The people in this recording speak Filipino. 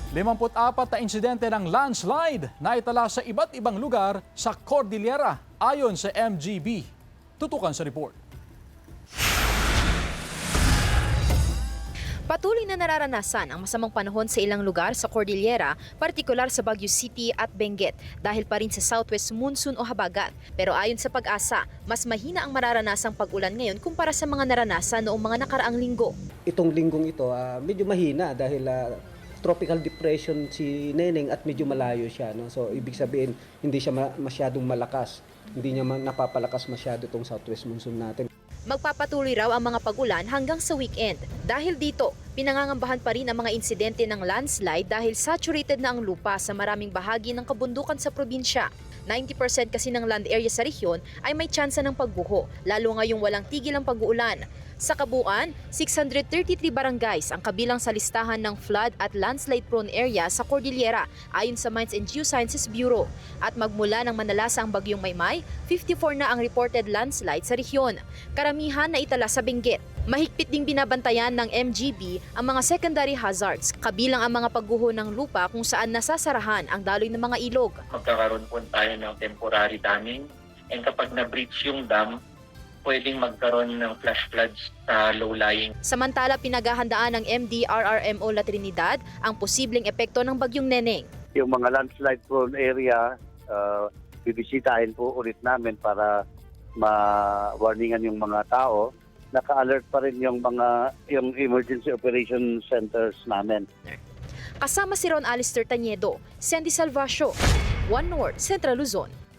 54 na insidente ng landslide na itala sa iba't ibang lugar sa Cordillera ayon sa MGB. Tutukan sa report. Patuloy na nararanasan ang masamang panahon sa ilang lugar sa Cordillera, partikular sa Baguio City at Benguet, dahil pa rin sa southwest monsoon o habagat. Pero ayon sa Pag-asa, mas mahina ang mararanasang pag-ulan ngayon kumpara sa mga naranasan noong mga nakaraang linggo. Itong linggong ito, medyo mahina dahil tropical depression si Neneng at medyo malayo siya. No? So, ibig sabihin, hindi siya masyadong malakas. Hindi niya napapalakas masyado itong southwest monsoon natin. Magpapatuloy raw ang mga pag-ulan hanggang sa weekend. Dahil dito, pinangangambahan pa rin ang mga insidente ng landslide dahil saturated na ang lupa sa maraming bahagi ng kabundukan sa probinsya. 90% kasi ng land area sa rehiyon ay may tsansa ng pagguho, lalo ngayong walang tigil ang pag-uulan. Sa kabuuan, 633 barangays ang kabilang sa listahan ng flood at landslide-prone area sa Cordillera ayon sa Mines and Geosciences Bureau. At magmula ng manalasa ang bagyong Maymay, 54 na ang reported landslide sa rehiyon. Karamihan na itala sa Benguet. Mahigpit ding binabantayan ng MGB ang mga secondary hazards, kabilang ang mga pagguho ng lupa kung saan nasasarahan ang daloy ng mga ilog. Magkakaroon po tayo ng temporary damming, and kapag na-breach yung dam, pwedeng magkaroon ng flash floods sa low-lying. Samantala, pinaghahandaan ng MDRRMO La Trinidad ang posibleng epekto ng bagyong Neneng. Yung mga landslide-prone area, bibisitahin po ulit namin para ma-warningan yung mga tao. Naka-alert pa rin yung emergency operation centers namin. Kasama si Ron Alister Tañedo, Sandy Salvacio, One North, Central Luzon.